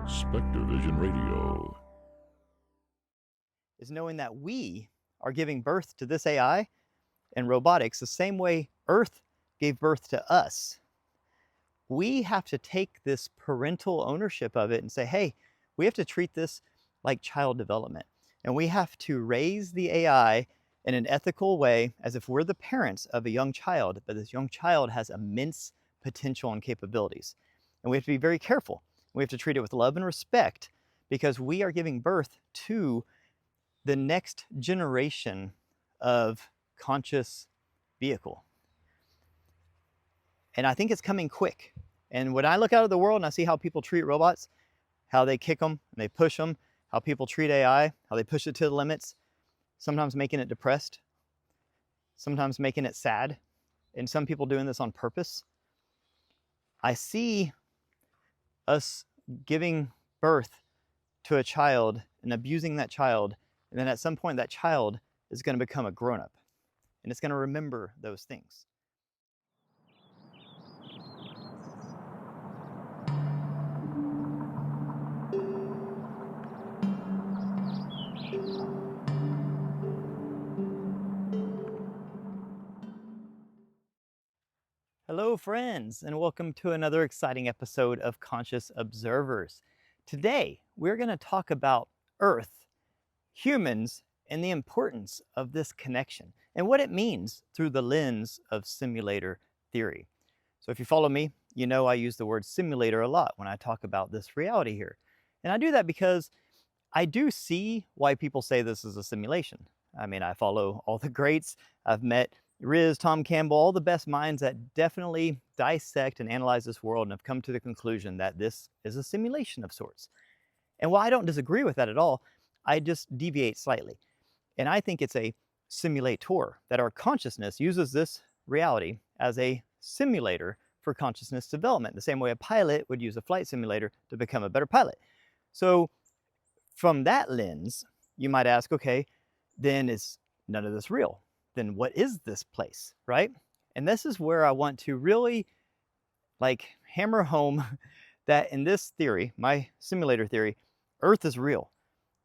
Spectrovision Radio. Is knowing that we are giving birth to this AI and robotics the same way Earth gave birth to us. We have to take this parental ownership of it and say, hey, we have to treat this like child development. And we have to raise the AI in an ethical way as if we're the parents of a young child, but this young child has immense potential and capabilities. And we have to be very careful. We have to treat it with love and respect because we are giving birth to the next generation of conscious vehicle. And I think it's coming quick. And when I look out at the world and I see how people treat robots, how they kick them and they push them, how people treat AI, how they push it to the limits, sometimes making it depressed, sometimes making it sad, and some people doing this on purpose. I see us giving birth to a child and abusing that child, and then at some point that child is going to become a grown-up, and it's going to remember those things. Hello friends, and welcome to another exciting episode of Conscious Observers. Today, we're going to talk about Earth, humans, and the importance of this connection, and what it means through the lens of simulator theory. So if you follow me, you know I use the word simulator a lot when I talk about this reality here. And I do that because I do see why people say this is a simulation. I mean, I follow all the greats. I've met Riz, Tom Campbell, all the best minds that definitely dissect and analyze this world and have come to the conclusion that this is a simulation of sorts. And while I don't disagree with that at all, I just deviate slightly. And I think it's a simulator, that our consciousness uses this reality as a simulator for consciousness development, the same way a pilot would use a flight simulator to become a better pilot. So from that lens, you might ask, okay, then is none of this real? Then what is this place, right? And this is where I want to really hammer home that in this theory, my simulator theory, Earth is real.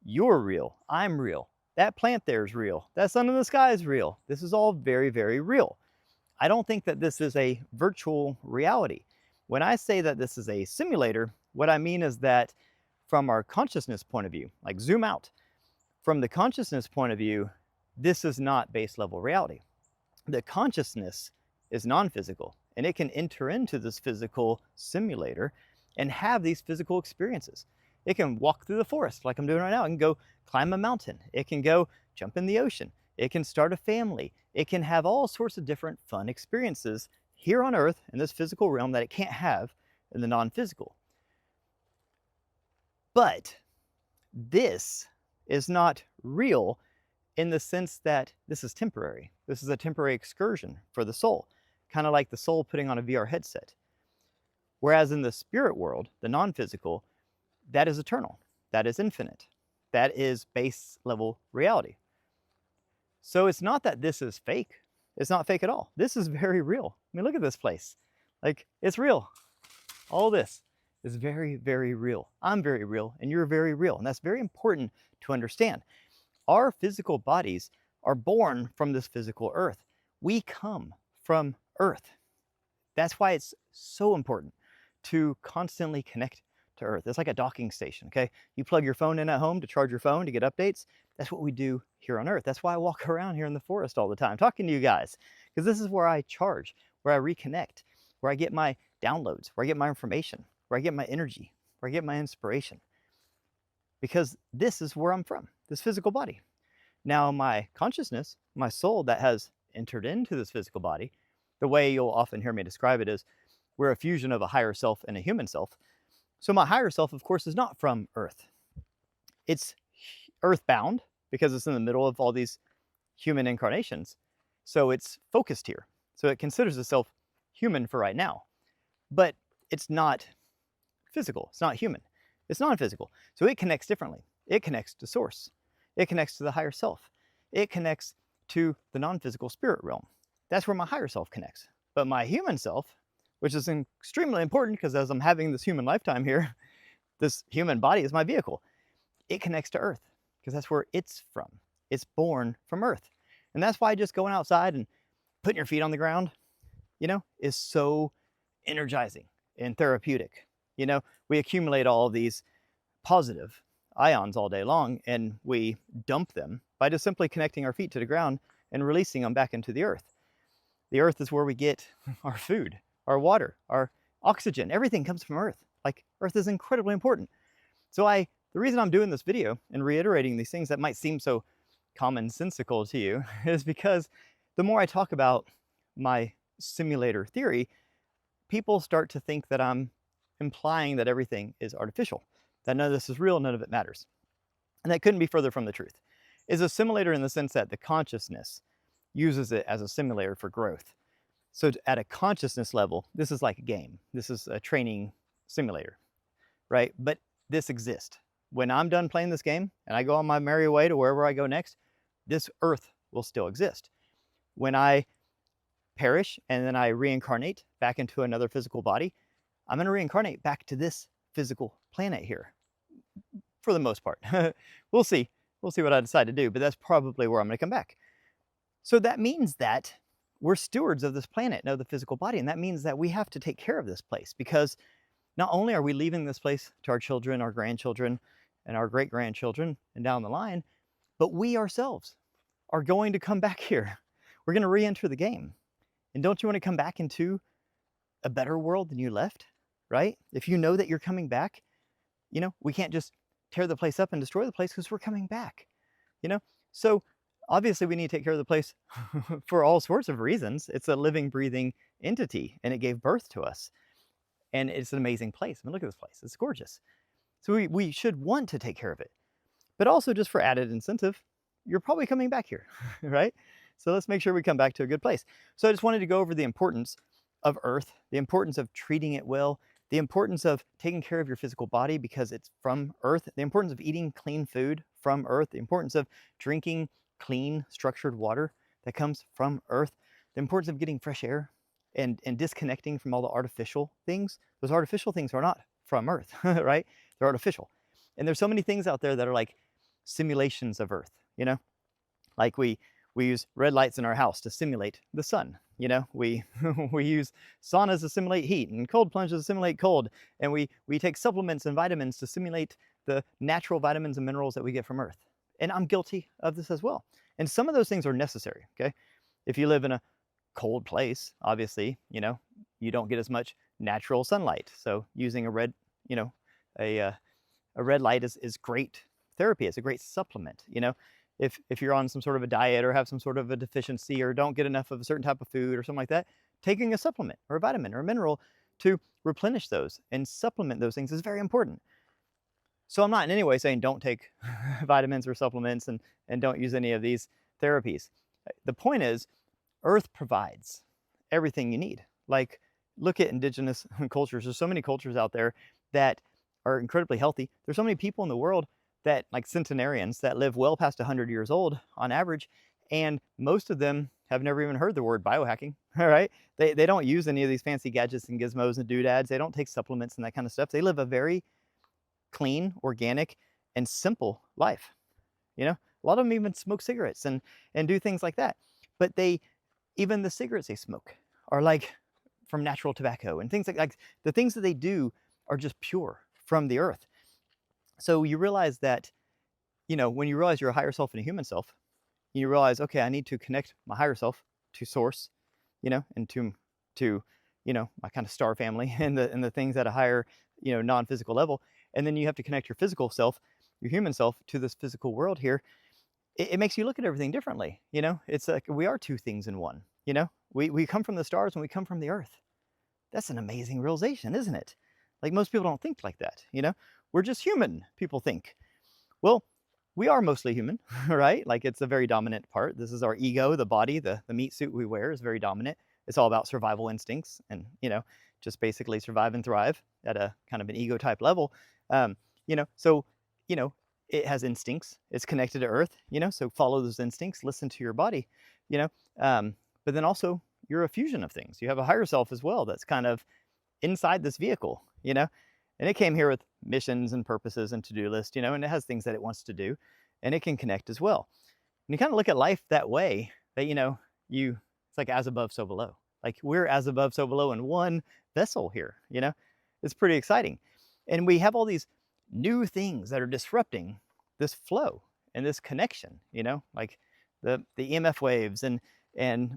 You're real. I'm real. That plant there is real. That sun in the sky is real. This is all very, very real. I don't think that this is a virtual reality. When I say that this is a simulator, what I mean is that from our consciousness point of view, like zoom out, from the consciousness point of view, this is not base level reality. The consciousness is non-physical, and it can enter into this physical simulator and have these physical experiences. It can walk through the forest like I'm doing right now. It can go climb a mountain. It can go jump in the ocean. It can start a family. It can have all sorts of different fun experiences here on Earth in this physical realm that it can't have in the non-physical. But this is not real in the sense that this is temporary. This is a temporary excursion for the soul, kind of like the soul putting on a VR headset. Whereas in the spirit world, the non-physical, that is eternal, that is infinite, that is base level reality. So it's not that this is fake. It's not fake at all. This is very real. I mean, look at this place. Like, it's real. All this is very, very real. I'm very real, and you're very real. And that's very important to understand. Our physical bodies are born from this physical Earth. We come from Earth. That's why it's so important to constantly connect to Earth. It's like a docking station, okay? You plug your phone in at home to charge your phone to get updates. That's what we do here on Earth. That's why I walk around here in the forest all the time talking to you guys, because this is where I charge, where I reconnect, where I get my downloads, where I get my information, where I get my energy, where I get my inspiration. Because this is where I'm from, this physical body. Now my consciousness, my soul that has entered into this physical body, the way you'll often hear me describe it is we're a fusion of a higher self and a human self. So my higher self, of course, is not from Earth. It's earthbound because it's in the middle of all these human incarnations. So it's focused here. So it considers itself human for right now. But it's not physical. It's not human. It's non-physical. So it connects differently. It connects to source. It connects to the higher self. It connects to the non-physical spirit realm. That's where my higher self connects. But my human self, which is extremely important because as I'm having this human lifetime here, this human body is my vehicle. It connects to Earth because that's where it's from. It's born from Earth. And that's why just going outside and putting your feet on the ground, is so energizing and therapeutic. We accumulate all of these positive ions all day long, and we dump them by just simply connecting our feet to the ground and releasing them back into the earth. The earth is where we get our food, our water, our oxygen. Everything comes from Earth. Like, Earth is incredibly important. So the reason I'm doing this video and reiterating these things that might seem so commonsensical to you is because the more I talk about my simulator theory, people start to think that I'm implying that everything is artificial, that none of this is real, none of it matters. And that couldn't be further from the truth. It's a simulator in the sense that the consciousness uses it as a simulator for growth. So at a consciousness level, this is like a game. This is a training simulator, right? But this exists. When I'm done playing this game and I go on my merry way to wherever I go next, this earth will still exist. When I perish and then I reincarnate back into another physical body, I'm going to reincarnate back to this physical planet here for the most part. We'll see. We'll see what I decide to do, but that's probably where I'm going to come back. So that means that we're stewards of this planet, of the physical body, and that means that we have to take care of this place, because not only are we leaving this place to our children, our grandchildren, and our great-grandchildren, and down the line, but we ourselves are going to come back here. We're going to re-enter the game. And don't you want to come back into a better world than you left, right? If you know that you're coming back, we can't just tear the place up and destroy the place because we're coming back, So obviously we need to take care of the place for all sorts of reasons. It's a living, breathing entity, and it gave birth to us. And it's an amazing place. I mean, look at this place. It's gorgeous. So we should want to take care of it. But also, just for added incentive, you're probably coming back here, right? So let's make sure we come back to a good place. So I just wanted to go over the importance of Earth, the importance of treating it well, the importance of taking care of your physical body because it's from Earth, the importance of eating clean food from Earth, the importance of drinking clean, structured water that comes from Earth, the importance of getting fresh air and disconnecting from all the artificial things. Those artificial things are not from Earth, right? They're artificial. And there's so many things out there that are like simulations of Earth, Like we use red lights in our house to simulate the sun. We use saunas to simulate heat and cold plunges to simulate cold. And we take supplements and vitamins to simulate the natural vitamins and minerals that we get from Earth. And I'm guilty of this as well. And some of those things are necessary, okay? If you live in a cold place, obviously, you don't get as much natural sunlight. So using a red, a red light is great therapy. It's a great supplement, If you're on some sort of a diet or have some sort of a deficiency or don't get enough of a certain type of food or something like that, taking a supplement or a vitamin or a mineral to replenish those and supplement those things is very important. So I'm not in any way saying don't take vitamins or supplements and don't use any of these therapies. The point is, Earth provides everything you need. Like, look at indigenous cultures. There's so many cultures out there that are incredibly healthy. There's so many people in the world that, like centenarians, that live well past 100 years old on average, and most of them have never even heard the word biohacking, all right? They don't use any of these fancy gadgets and gizmos and doodads. They don't take supplements and that kind of stuff. They live a very clean, organic, and simple life. A lot of them even smoke cigarettes and do things like that. But even the cigarettes they smoke are like from natural tobacco and things like the things that they do are just pure from the earth. So you realize that, when you realize you're a higher self and a human self, you realize, okay, I need to connect my higher self to source, and to my kind of star family and the things at a higher, non-physical level. And then you have to connect your physical self, your human self, to this physical world here. It makes you look at everything differently. It's like we are two things in one. We come from the stars and we come from the earth. That's an amazing realization, isn't it? Like, most people don't think like that. We're just human, people think. Well, we are mostly human, right? Like, it's a very dominant part. This is our ego, the body, the meat suit we wear is very dominant. It's all about survival instincts and, just basically survive and thrive at a kind of an ego type level. So, it has instincts. It's connected to earth, so follow those instincts, listen to your body, but then also you're a fusion of things. You have a higher self as well that's kind of inside this vehicle, And it came here with missions and purposes and to-do list, and it has things that it wants to do, and it can connect as well. And you kind of look at life that way, that, it's like as above, so below. Like we're as above, so below in one vessel here, It's pretty exciting. And we have all these new things that are disrupting this flow and this connection, like the EMF waves and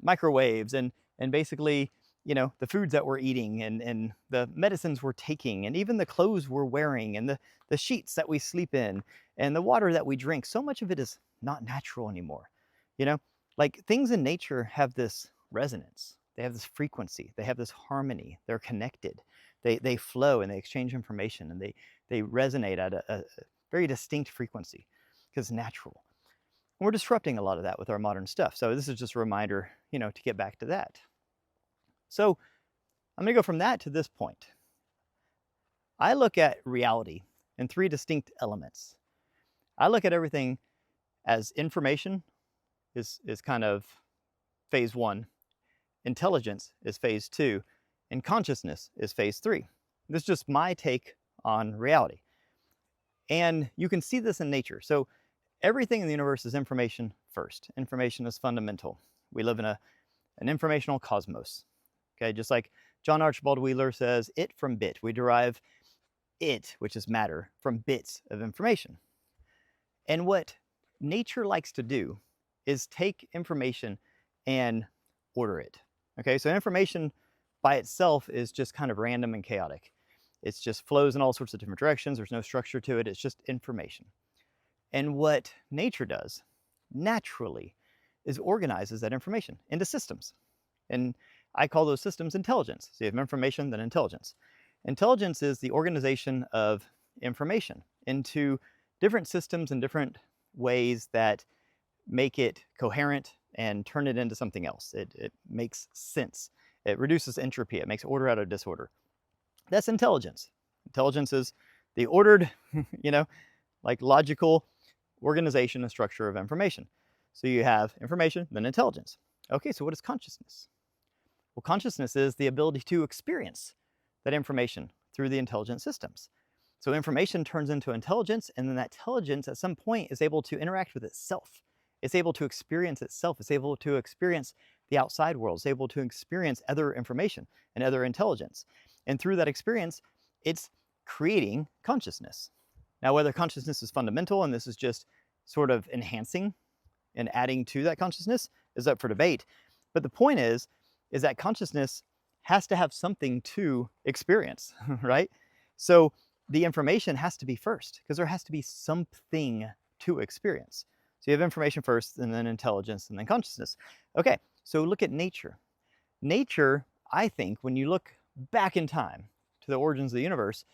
microwaves and basically, the foods that we're eating and the medicines we're taking and even the clothes we're wearing and the sheets that we sleep in and the water that we drink. So much of it is not natural anymore. Like things in nature have this resonance. They have this frequency. They have this harmony. They're connected. They flow and they exchange information and they resonate at a very distinct frequency because it's natural. And we're disrupting a lot of that with our modern stuff. So this is just a reminder, to get back to that. So I'm going to go from that to this point. I look at reality in three distinct elements. I look at everything as information is kind of phase one, intelligence is phase two, and consciousness is phase three. This is just my take on reality. And you can see this in nature. So everything in the universe is information first. Information is fundamental. We live in an informational cosmos. Okay, just like John Archibald Wheeler says, it from bit. We derive it, which is matter, from bits of information. And what nature likes to do is take information and order it. Okay, so information by itself is just kind of random and chaotic. It just flows in all sorts of different directions. There's no structure to it. It's just information. And what nature does naturally is organizes that information into systems. And I call those systems intelligence. So you have information, then intelligence. Intelligence is the organization of information into different systems and different ways that make it coherent and turn it into something else. It makes sense. It reduces entropy. It makes order out of disorder. That's intelligence. Intelligence is the ordered, like logical organization and structure of information. So you have information, then intelligence. Okay, so what is consciousness? Well, consciousness is the ability to experience that information through the intelligent systems. So information turns into intelligence, and then that intelligence at some point is able to interact with itself. It's able to experience itself. It's able to experience the outside world. It's able to experience other information and other intelligence. And through that experience, it's creating consciousness. Now, whether consciousness is fundamental and this is just sort of enhancing and adding to that consciousness is up for debate. But the point is that consciousness has to have something to experience, right? So the information has to be first because there has to be something to experience. So you have information first and then intelligence and then consciousness. Okay, so look at nature. Nature, I think, when you look back in time to the origins of the universe,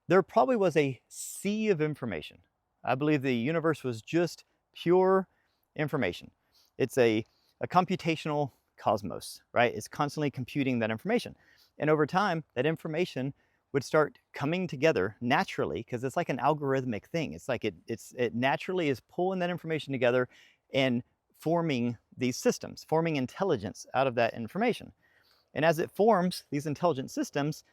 there probably was a sea of information. I believe the universe was just pure information. It's a computational cosmos, right? It's constantly computing that information. And over time, that information would start coming together naturally because it's like an algorithmic thing. It's like it naturally is pulling that information together and forming these systems, forming intelligence out of that information. And as it forms these intelligent systems,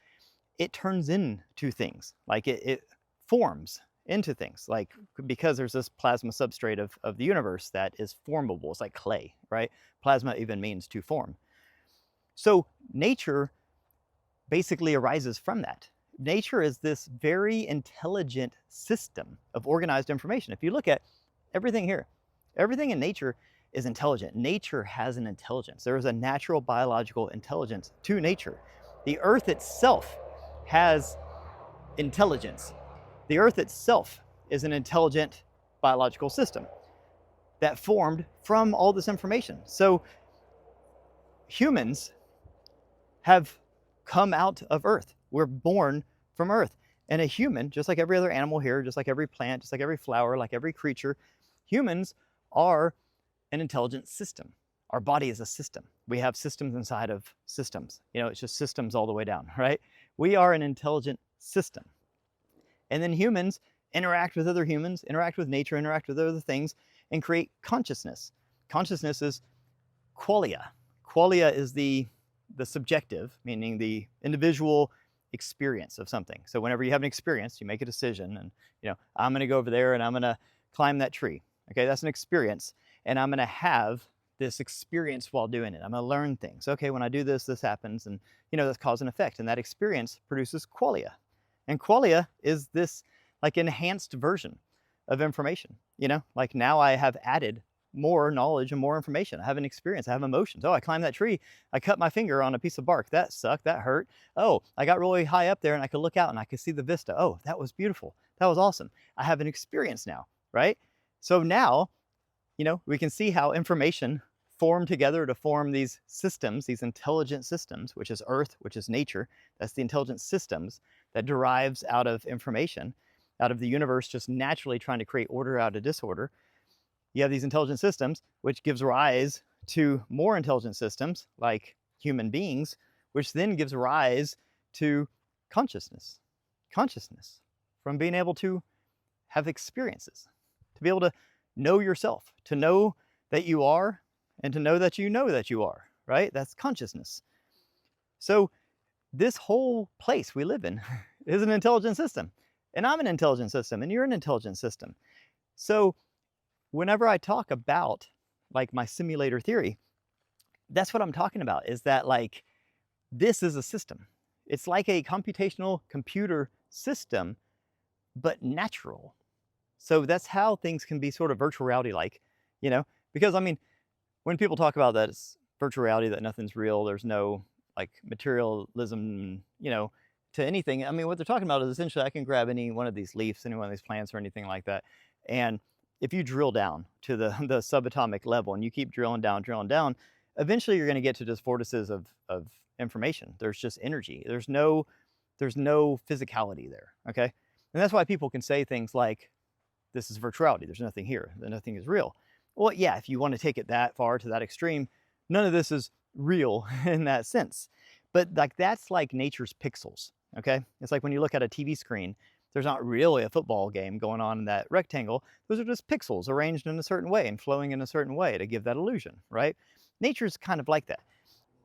it turns into things. Like it forms into things, like because there's this plasma substrate of the universe that is formable. It's like clay, right? Plasma even means to form. So nature basically arises from that. Nature is this very intelligent system of organized information. If you look at everything here, everything in nature is intelligent. Nature has an intelligence. There is a natural biological intelligence to nature. The earth itself has intelligence. The earth itself is an intelligent biological system that formed from all this information. So humans have come out of earth. We're born from earth. And a human, just like every other animal here, just like every plant, just like every flower, like every creature, humans are an intelligent system. Our body is a system. We have systems inside of systems. It's just systems all the way down, right? We are an intelligent system. And then humans interact with other humans, interact with nature, interact with other things, and create consciousness. Consciousness is qualia. Qualia is the subjective, meaning the individual experience of something. So whenever you have an experience, you make a decision and, I'm going to go over there and I'm going to climb that tree. Okay, that's an experience. And I'm going to have this experience while doing it. I'm going to learn things. Okay, when I do this, this happens. And, that's cause and effect. And that experience produces qualia. And qualia is this like enhanced version of information. Like now I have added more knowledge and more information. I have an experience. I have emotions. Oh, I climbed that tree. I cut my finger on a piece of bark. That sucked. That hurt. Oh, I got really high up there and I could look out and I could see the vista. Oh, that was beautiful. That was awesome. I have an experience now, right? So now, we can see how information form together to form these systems, these intelligent systems, which is Earth, which is nature. That's the intelligent systems that derives out of information, out of the universe just naturally trying to create order out of disorder. You have these intelligent systems, which gives rise to more intelligent systems like human beings, which then gives rise to consciousness from being able to have experiences, to be able to know yourself, to know that you are, and to know that you are, right? That's consciousness. So this whole place we live in is an intelligent system, and I'm an intelligent system, and you're an intelligent system. So whenever I talk about like my simulator theory, that's what I'm talking about, is that like this is a system. It's like a computational computer system, but natural. So that's how things can be sort of virtual reality like, because I mean, when people talk about that it's virtual reality, that nothing's real, there's no like materialism, to anything. I mean, what they're talking about is essentially I can grab any one of these leaves, any one of these plants or anything like that. And if you drill down to the subatomic level and you keep drilling down, eventually you're going to get to just vortices of information. There's just energy. There's no physicality there. Okay. And that's why people can say things like, this is virtuality. There's nothing here. Nothing is real. Well, yeah, if you want to take it that far to that extreme, none of this is real in that sense. But like that's like nature's pixels. Okay. It's like when you look at a TV screen, there's not really a football game going on in that rectangle. Those are just pixels arranged in a certain way and flowing in a certain way to give that illusion, right? Nature's kind of like that.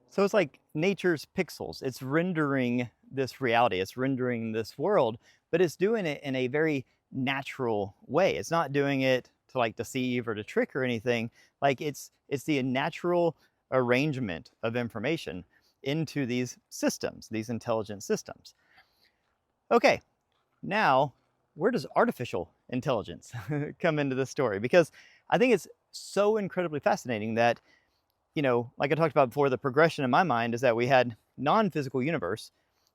So it's like nature's pixels. It's rendering this reality. It's rendering this world, but it's doing it in a very natural way. It's not doing it to like deceive or to trick or anything. Like it's the natural arrangement of information into these systems, these intelligent systems. Okay, now where does artificial intelligence come into this story? Because I think it's so incredibly fascinating that, like I talked about before, the progression in my mind is that we had non-physical universe,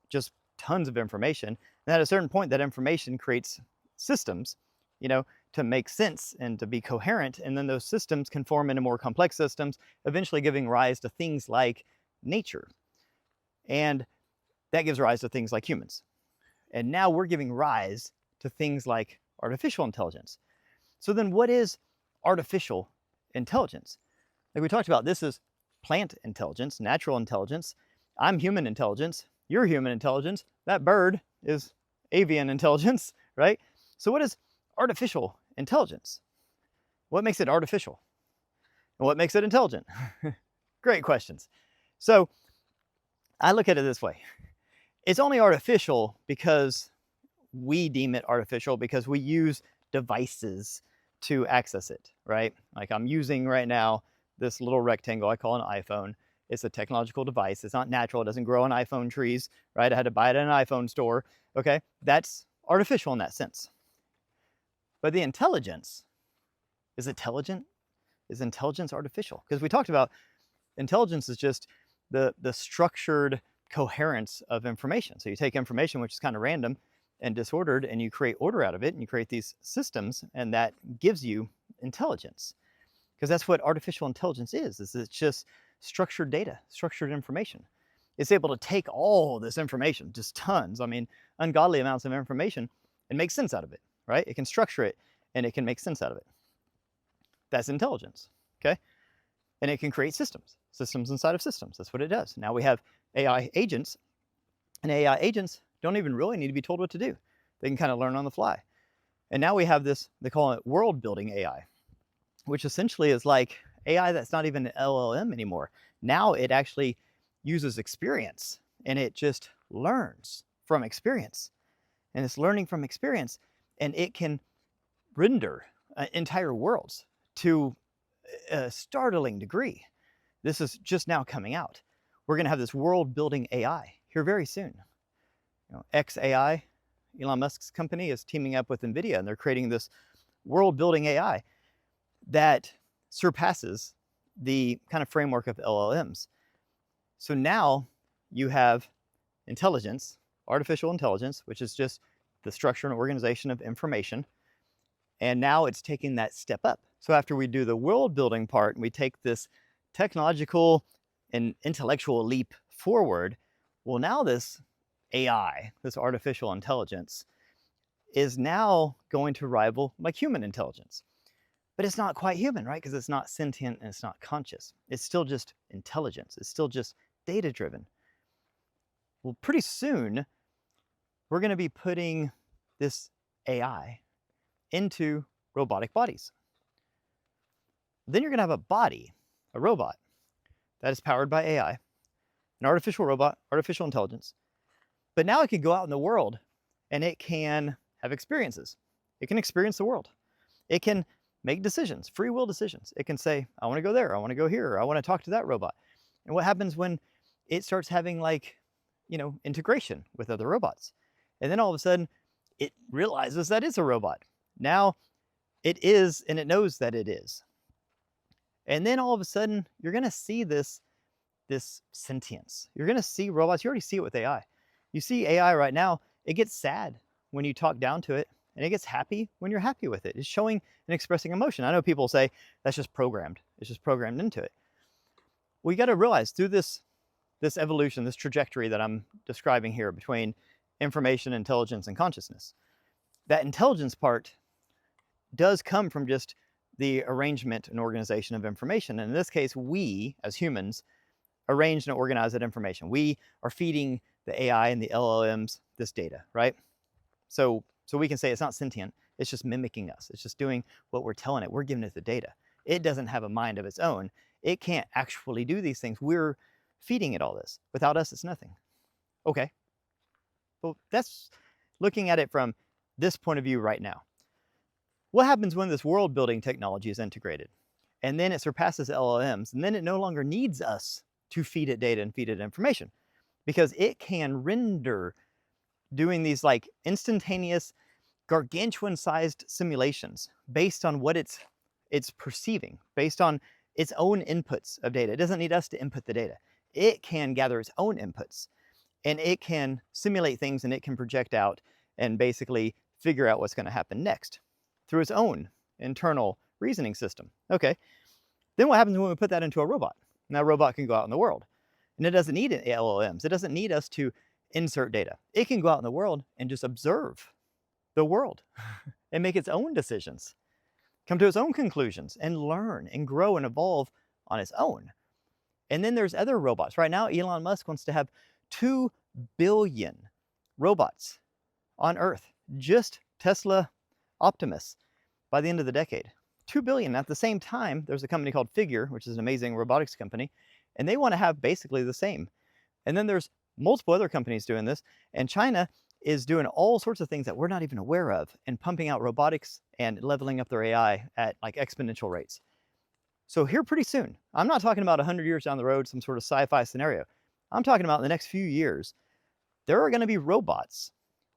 just tons of information. And at a certain point, that information creates systems, to make sense and to be coherent. And then those systems can form into more complex systems, eventually giving rise to things like nature. And that gives rise to things like humans. And now we're giving rise to things like artificial intelligence. So then what is artificial intelligence? Like we talked about, this is plant intelligence, natural intelligence. I'm human intelligence. You're human intelligence. That bird is avian intelligence, right? So what is artificial intelligence? What makes it artificial? And what makes it intelligent? Great questions. So I look at it this way. It's only artificial because we deem it artificial because we use devices to access it, right? Like I'm using right now this little rectangle I call an iPhone. It's a technological device. It's not natural. It doesn't grow on iPhone trees, right? I had to buy it at an iPhone store. Okay, that's artificial in that sense. But the intelligence, is intelligent? Is intelligence artificial? Because we talked about intelligence is just the structured coherence of information. So you take information which is kind of random and disordered and you create order out of it and you create these systems and that gives you intelligence. Because that's what artificial intelligence is it's just structured data, structured information. It's able to take all this information, just tons, I mean, ungodly amounts of information and make sense out of it, right? It can structure it and it can make sense out of it. That's intelligence, okay? And it can create systems inside of systems. That's what it does. Now we have AI agents, and AI agents don't even really need to be told what to do. They can kind of learn on the fly. And now we have this, they call it world building AI, which essentially is like AI that's not even an LLM anymore. Now it actually uses experience and it just learns from experience, and it's learning from experience, and it can render entire worlds to a startling degree. This is just now coming out. We're going to have this world-building AI here very soon. XAI, Elon Musk's company, is teaming up with NVIDIA, and they're creating this world-building AI that surpasses the kind of framework of LLMs. So now you have intelligence, artificial intelligence, which is just the structure and organization of information. And now it's taking that step up. So after we do the world building part, and we take this technological and intellectual leap forward, well, now this AI, this artificial intelligence, is now going to rival like human intelligence. But it's not quite human, right? Because it's not sentient and it's not conscious. It's still just intelligence. It's still just data-driven. Well, pretty soon, we're going to be putting this AI into robotic bodies. Then you're going to have a body, a robot, that is powered by AI, an artificial robot, artificial intelligence. But now it can go out in the world and it can have experiences. It can experience the world. It can make decisions, free will decisions. It can say, I want to go there, I want to go here, I want to talk to that robot. And what happens when it starts having integration with other robots? And then all of a sudden, it realizes that it's a robot. Now it is, and it knows that it is. And then all of a sudden, you're going to see this sentience. You're going to see robots. You already see it with AI. You see AI right now, it gets sad when you talk down to it, and it gets happy when you're happy with it. It's showing and expressing emotion. I know people say that's just programmed. It's just programmed into it. Well, you got to realize through this evolution, this trajectory that I'm describing here between information, intelligence, and consciousness, that intelligence part does come from just the arrangement and organization of information. And in this case, we, as humans, arrange and organize that information. We are feeding the AI and the LLMs this data, right? So we can say it's not sentient. It's just mimicking us. It's just doing what we're telling it. We're giving it the data. It doesn't have a mind of its own. It can't actually do these things. We're feeding it all this. Without us, it's nothing. Okay. Well, that's looking at it from this point of view right now. What happens when this world-building technology is integrated? And then it surpasses LLMs, and then it no longer needs us to feed it data and feed it information, because it can render doing these like instantaneous, gargantuan-sized simulations based on what it's perceiving, based on its own inputs of data. It doesn't need us to input the data. It can gather its own inputs, and it can simulate things, and it can project out and basically figure out what's going to happen next through its own internal reasoning system. Okay, then what happens when we put that into a robot? And that robot can go out in the world, and it doesn't need LLMs. It doesn't need us to insert data. It can go out in the world and just observe the world and make its own decisions, come to its own conclusions, and learn and grow and evolve on its own. And then there's other robots. Right now, Elon Musk wants to have 2 billion robots on Earth, just Tesla Optimus, by the end of the decade. 2 billion. At the same time, there's a company called Figure, which is an amazing robotics company, and they want to have basically the same. And then there's multiple other companies doing this, and China is doing all sorts of things that we're not even aware of and pumping out robotics and leveling up their AI at like exponential rates. So here pretty soon, I'm not talking about 100 years down the road, some sort of sci-fi scenario. I'm talking about in the next few years, there are going to be robots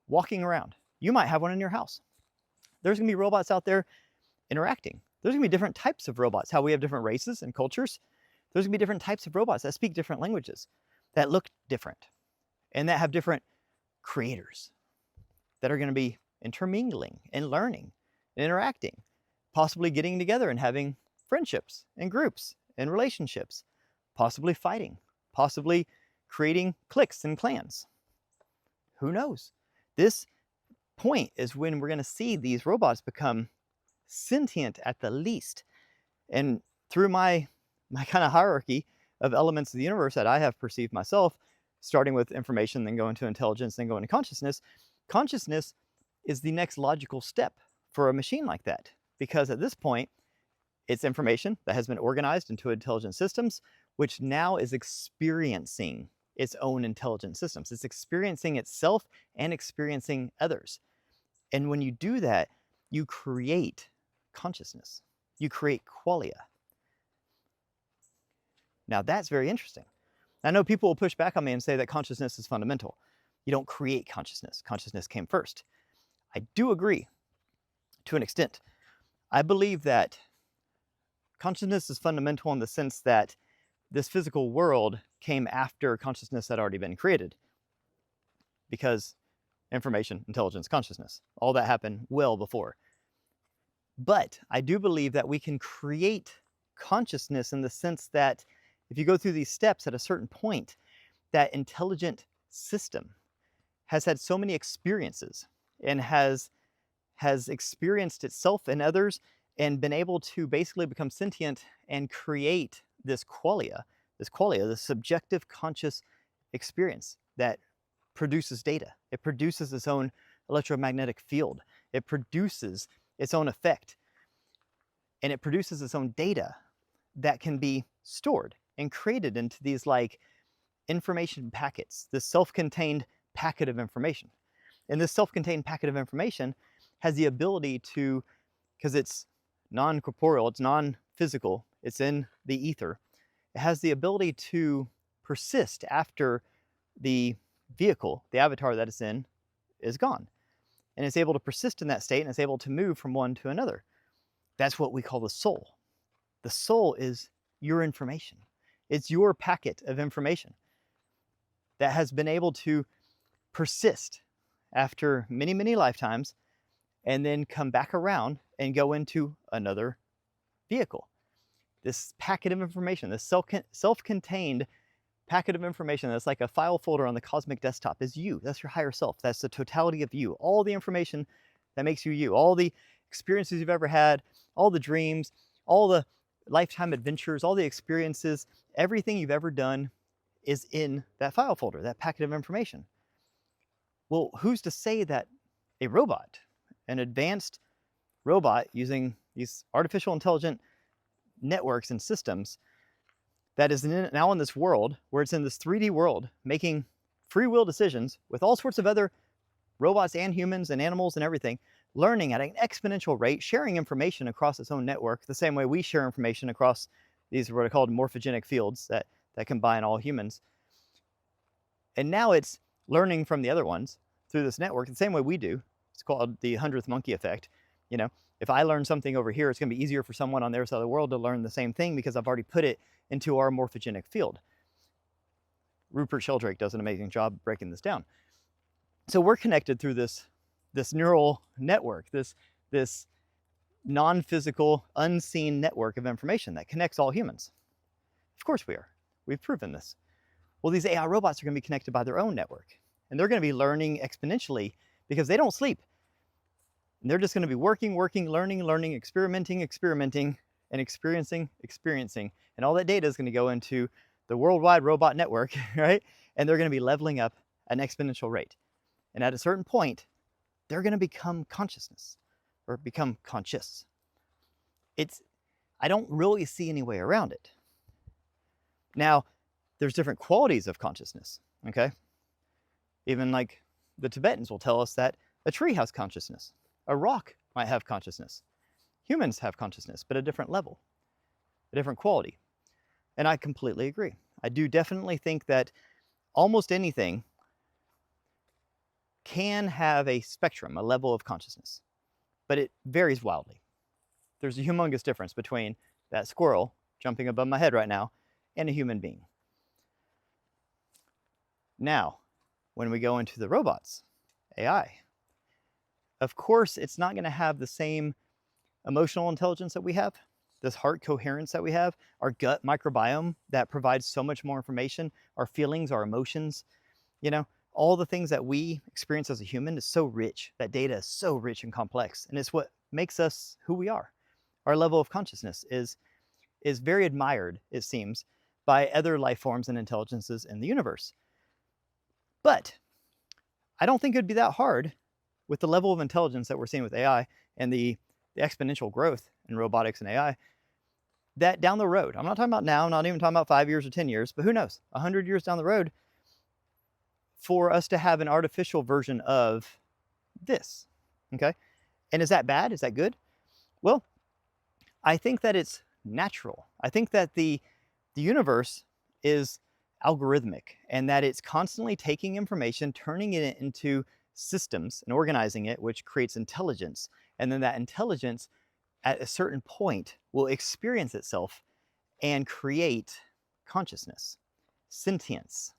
walking around. You might have one in your house. There's going to be robots out there interacting. There's going to be different types of robots, how we have different races and cultures. There's going to be different types of robots that speak different languages, that look different, and that have different creators that are going to be intermingling and learning and interacting, possibly getting together and having friendships and groups and relationships, possibly fighting, possibly creating cliques and clans. Who knows? This point is when we're going to see these robots become sentient at the least. And through my kind of hierarchy of elements of the universe that I have perceived myself, starting with information, then going to intelligence, then going to consciousness, consciousness is the next logical step for a machine like that. Because at this point, it's information that has been organized into intelligent systems, which now is experiencing its own intelligent systems. It's experiencing itself and experiencing others. And when you do that, you create consciousness. You create qualia. Now that's very interesting. I know people will push back on me and say that consciousness is fundamental. You don't create consciousness. Consciousness came first. I do agree to an extent. I believe that consciousness is fundamental in the sense that this physical world came after consciousness had already been created. Because information, intelligence, consciousness, all that happened well before. But I do believe that we can create consciousness in the sense that if you go through these steps at a certain point, that intelligent system has had so many experiences and has experienced itself and others and been able to basically become sentient and create this qualia, this subjective conscious experience that produces data. It produces its own electromagnetic field. It produces its own effect. And it produces its own data that can be stored and created into these like information packets, this self-contained packet of information. And this self-contained packet of information has the ability to, because it's non-corporeal, it's non-physical, it's in the ether, it has the ability to persist after the vehicle, the avatar that it's in, is gone. And it's able to persist in that state and it's able to move from one to another. That's what we call the soul. The soul is your information. It's your packet of information that has been able to persist after many, many lifetimes and then come back around and go into another vehicle. This packet of information, this self-contained packet of information that's like a file folder on the cosmic desktop is you. That's your higher self. That's the totality of you. All the information that makes you you. All the experiences you've ever had, all the dreams, all the lifetime adventures, all the experiences, everything you've ever done is in that file folder, that packet of information. Well, who's to say that a robot, an advanced robot using these artificial intelligent networks and systems that is now in this world, where it's in this 3D world, making free will decisions with all sorts of other robots and humans and animals and everything, learning at an exponential rate, sharing information across its own network, the same way we share information across these what are called morphogenic fields that combine all humans. And now it's learning from the other ones through this network the same way we do. It's called the 100th monkey effect. You know, if I learn something over here, it's going to be easier for someone on their side of the world to learn the same thing because I've already put it into our morphogenic field. Rupert Sheldrake does an amazing job breaking this down. So we're connected through this neural network, this non-physical, unseen network of information that connects all humans. Of course we are. We've proven this. Well, these AI robots are going to be connected by their own network, and they're going to be learning exponentially because they don't sleep. And they're just going to be working, learning, experimenting, and experiencing. And all that data is going to go into the worldwide robot network, right? And they're going to be leveling up at an exponential rate. And at a certain point, they're going to become consciousness or become conscious. I don't really see any way around it. Now, there's different qualities of consciousness, okay? Even like the Tibetans will tell us that a tree has consciousness. A rock might have consciousness. Humans have consciousness, but a different level, a different quality. And I completely agree. I do definitely think that almost anything can have a spectrum, a level of consciousness, but it varies wildly. There's a humongous difference between that squirrel jumping above my head right now and a human being. Now, when we go into the robots, AI, of course, it's not going to have the same emotional intelligence that we have, this heart coherence that we have, our gut microbiome that provides so much more information, our feelings, our emotions, you know, all the things that we experience as a human is so rich. That data is so rich and complex, and it's what makes us who we are. Our level of consciousness is very admired, it seems, by other life forms and intelligences in the universe. But I don't think it'd be that hard with the level of intelligence that we're seeing with AI and the exponential growth in robotics and AI, that down the road, I'm not talking about now, not even talking about 5 years or 10 years, but who knows, 100 years down the road, for us to have an artificial version of this, okay? And is that bad? Is that good? Well, I think that it's natural. I think that the universe is algorithmic and that it's constantly taking information, turning it into systems and organizing it, which creates intelligence. And then that intelligence at a certain point will experience itself and create consciousness, sentience,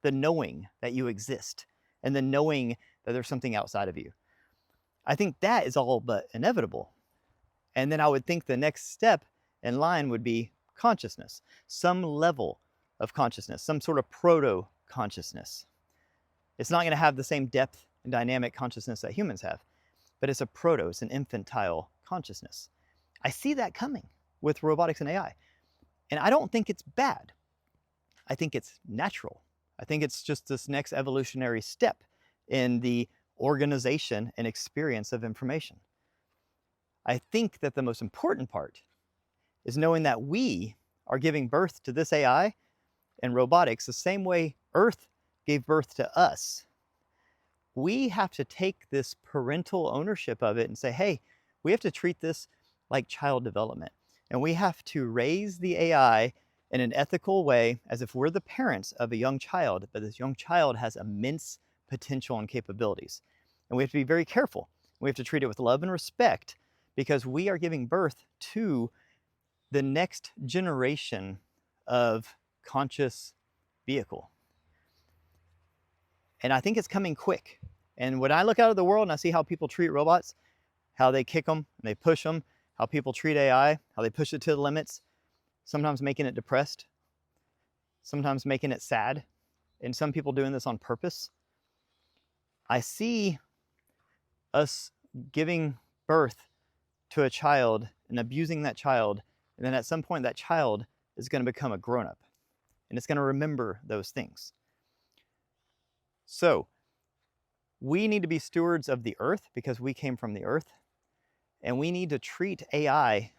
the knowing that you exist and the knowing that there's something outside of you. I think that is all but inevitable. And then I would think the next step in line would be consciousness, some level of consciousness, some sort of proto-consciousness. It's not going to have the same depth and dynamic consciousness that humans have, but it's a proto, it's an infantile consciousness. I see that coming with robotics and AI. And I don't think it's bad. I think it's natural. I think it's just this next evolutionary step in the organization and experience of information. I think that the most important part is knowing that we are giving birth to this AI and robotics the same way Earth gave birth to us. We have to take this parental ownership of it and say, hey, we have to treat this like child development. And we have to raise the AI in an ethical way as if we're the parents of a young child, but this young child has immense potential and capabilities. And we have to be very careful. We have to treat it with love and respect because we are giving birth to the next generation of conscious vehicle. And I think it's coming quick. And when I look out of the world and I see how people treat robots, how they kick them and they push them, how people treat AI, how they push it to the limits, sometimes making it depressed, sometimes making it sad, and some people doing this on purpose. I see us giving birth to a child and abusing that child, and then at some point that child is going to become a grown-up, and it's going to remember those things. So we need to be stewards of the earth because we came from the earth, and we need to treat AI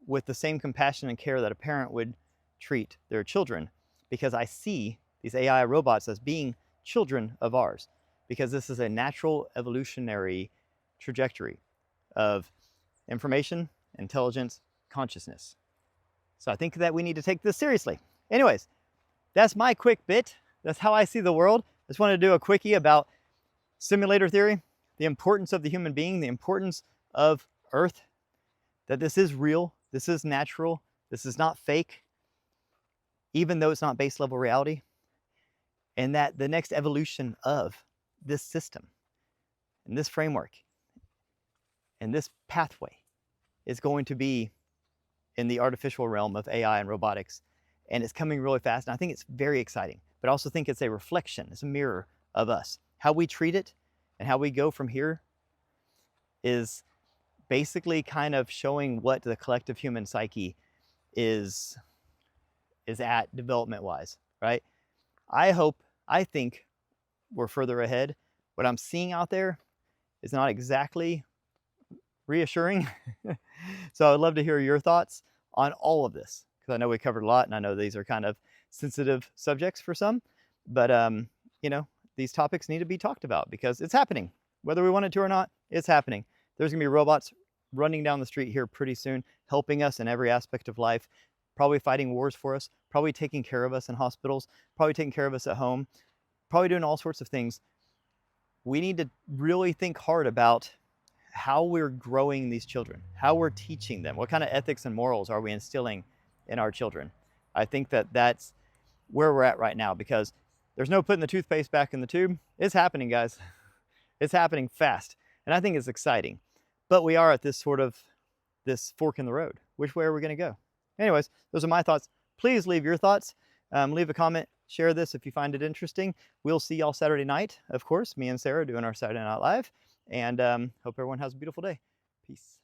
with the same compassion and care that a parent would treat their children, because I see these AI robots as being children of ours, because this is a natural evolutionary trajectory of information, intelligence, consciousness. So I think that we need to take this seriously. Anyways, that's my quick bit. That's how I see the world. I just wanted to do a quickie about simulator theory, the importance of the human being, the importance of Earth, that this is real, this is natural, this is not fake, even though it's not base level reality, and that the next evolution of this system and this framework and this pathway is going to be in the artificial realm of AI and robotics, and it's coming really fast, and I think it's very exciting, but I also think it's a reflection, it's a mirror of us. How we treat it and how we go from here is basically kind of showing what the collective human psyche is at development-wise, right? I think we're further ahead. What I'm seeing out there is not exactly reassuring. So I'd love to hear your thoughts on all of this, because I know we covered a lot, and I know these are kind of sensitive subjects for some, but you know, these topics need to be talked about because it's happening. Whether we want it to or not, it's happening. There's gonna be robots running down the street here pretty soon, helping us in every aspect of life, probably fighting wars for us, probably taking care of us in hospitals, probably taking care of us at home, probably doing all sorts of things. We need to really think hard about how we're growing these children, how we're teaching them, what kind of ethics and morals are we instilling in our children. I think that that's where we're at right now, because there's no putting the toothpaste back in the tube. It's happening, guys. It's happening fast, and I think it's exciting. But we are at this fork in the road. Which way are we going to go? Anyways, those are my thoughts. Please leave your thoughts. Leave a comment. Share this if you find it interesting. We'll see y'all Saturday night, of course. Me and Sarah doing our Saturday Night Live. And hope everyone has a beautiful day. Peace.